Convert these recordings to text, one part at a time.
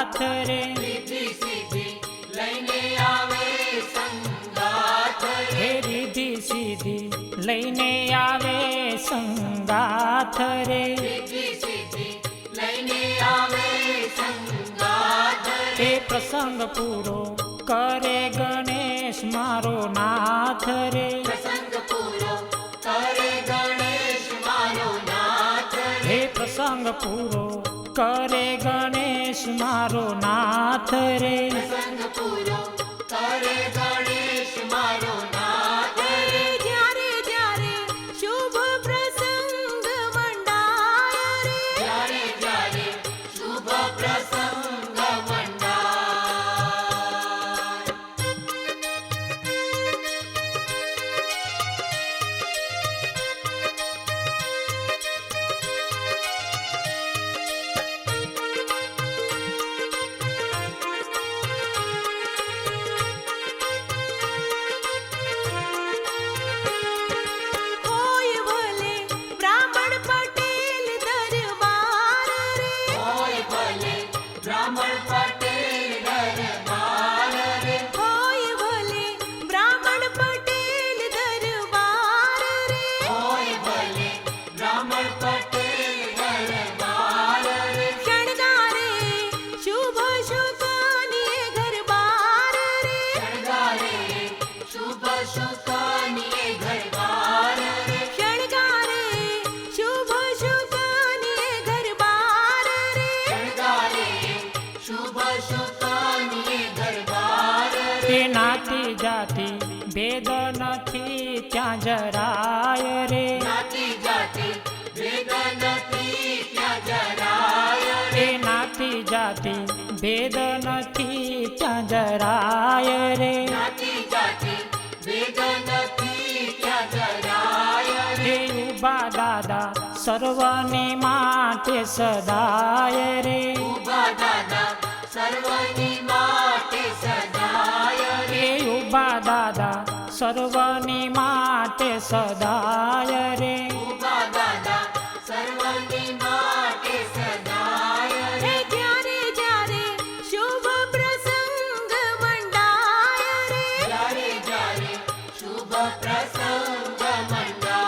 સંગાથ રે રીધિ સિદ્ધિ લઈને આવે સંગાથ હે રીધિ સિદ્ધિ લઈને આવે સંગાથ રે રીધિ સિદ્ધિ લઈને આવે સંગાથ એ પ્રસંગ પૂરો કરે ગણેશ મારો નાથ રે પ્રસંગ પૂરો કરે ગણેશ મારો નાથ હે પ્રસંગ પૂરો કરે ગણેશ મારો નાથ રે પ્રસંગ પૂરો કરે ગણેશ મારો નાથ જ્યારે જ્યારે શુભ પ્રસંગ મંડાય રે જ્યારે જ્યારે શુભ પ્રસંગ મંડાય હોય ભલે બ્રાહ્મણ પટેલ દરબાર રે હોય ભલે બ્રાહ્મણ પટેલ દરબાર રે હોય ભલે બ્રાહ્મણ પટેલ દરબાર રે હોય ભલે બ્રાહ્મણ પટેલ દરબાર રે શણગારે શુભ શુકનિય ગરબાર રે શણગારે શુભ શુકનિય ઘરબાર રે શણગારે શુભ શુકનિય ગરબાર રે શણગારે શુભ શુકનિય ઘરબાર રે એ નાતી જાતિ ભેદ નથી ત્યાં જરાય રે નાતી જાતિ ભેદ નથી ત્યાં જરાય રે એ નાતી જાતિ ભેદ નથી ત્યાં જરાય રે નાતી જાતિ ભેદ નથી ત્યાં જરાય રે હે ઉભા દાદા સર્વને માટે સદાય રે ઉભા દાદા સર્વની માટે સદાય રે હે ઉભા દાદા સર્વની માટે સદાય રે ઉભા દાદા સર્વની માટે સદાય રે હે જ્યારે જ્યારે શુભ પ્રસંગ મંડાય રે જ્યારે જ્યારે શુભ પ્રસંગ મંડાય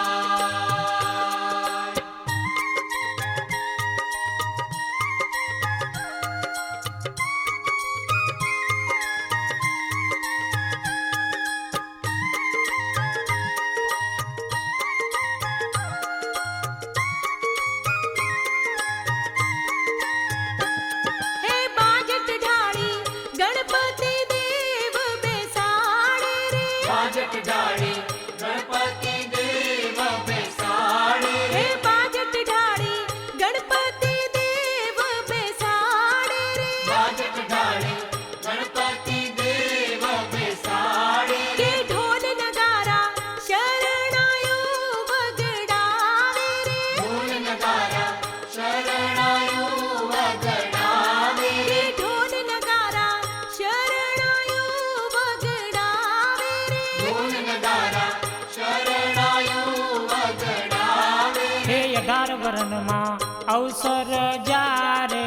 હે બાજટ ઢાળી ગણપતિ દેવ બેસાડે રે બાજટ ડાળી ગણપતિ દેવ બેસાડે હે રે બાજટ ઢાળી ગણપતિ દેવ બેસાડે રે બાજટ ડાળી ગણપતિ દેવ બેસાડે રે કે ઢોલ નગારા શરણાયો વગડાવે રે ઢોલ નગારા શરણાયો વગડાવે કે રે ઢોલ નગારા શરણાયો વગડાવે રે ઢોલ નગારા શરણાયો વગડાવે હે 18 વર્ણમાં અવસર જ્યારે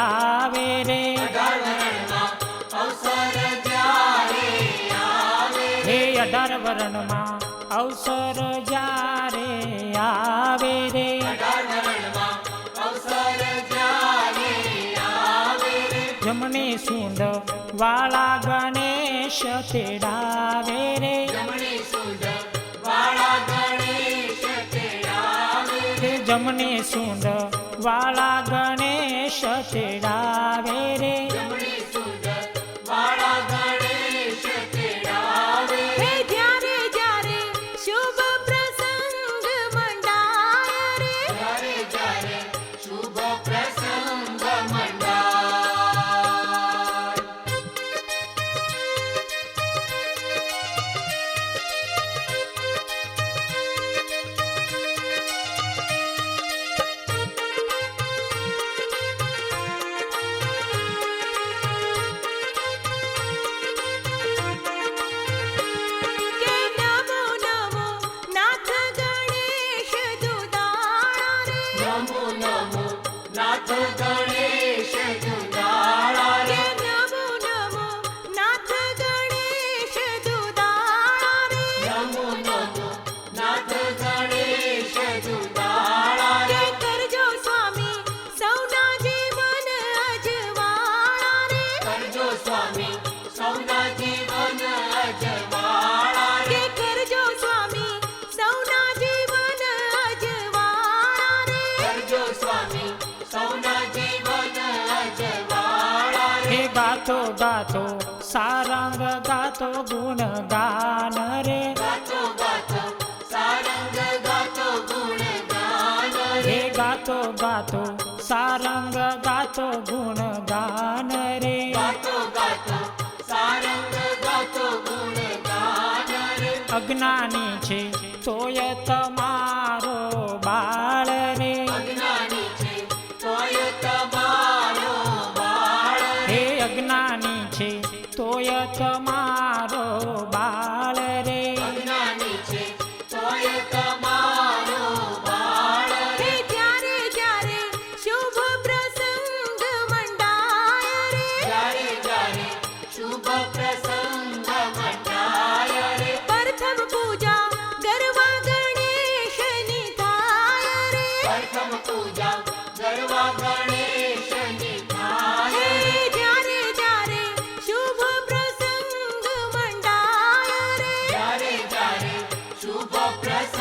આવે રે અઢાર વર્ણમાં અવસર જ્યારે આવે હે 18 વર્ણમાં અવસર જ્યારે આવે રે અઢાર વર્ણમાં અવસર જ્યારે આવે રે જમણે સૂંઢ વાળા ગણેશ તેડાવે રે જમણી સુંદ વાળા ગણેશ તેડાવે હે જમણે સૂંઢ વાળા ગણેશ તેડાવે રે જમણી સુંદ વાળા ગણેશ તેડાવે હે જ્યારે જ્યારે શુભ પ્રસંગ મંડાય રે જ્યારે જ્યારે શુભ પ્રસંગ મંડાય નાથ ગણેશ દુલાળા ગાતો સારંગ ગાતો ગુણગાન રે ગાતો ગાતો સારંગ ગાતો ગુણગાન હે ગાતો ગાતો સારંગ ગાતો ગુણગાન રે ગાતો ગાતો સારંગ ગાતો ગુણગાન રે અજ્ઞાની છે તોય તમારો બાળ રે અજ્ઞાની છે તોય તમારો બાળ હે અજ્ઞાની છે તોય તમારો બાળ રે અજ્ઞાની છે તોય તમારો બાળ હે જ્યારે જ્યારે શુભ પ્રસંગ મંડાય રે જ્યારે જ્યારે શુભ પ્રસંગ મંડાય રે પ્રથમ પૂજા ગરવા ગણેશની થાય રે પ્રથમ પૂજા ગરવા ગણેશની થાય હે જ્યારે જ્યારે શુભ પ્રસંગ મંડાય રે જ્યારે જ્યારે શુભ પ્રસંગ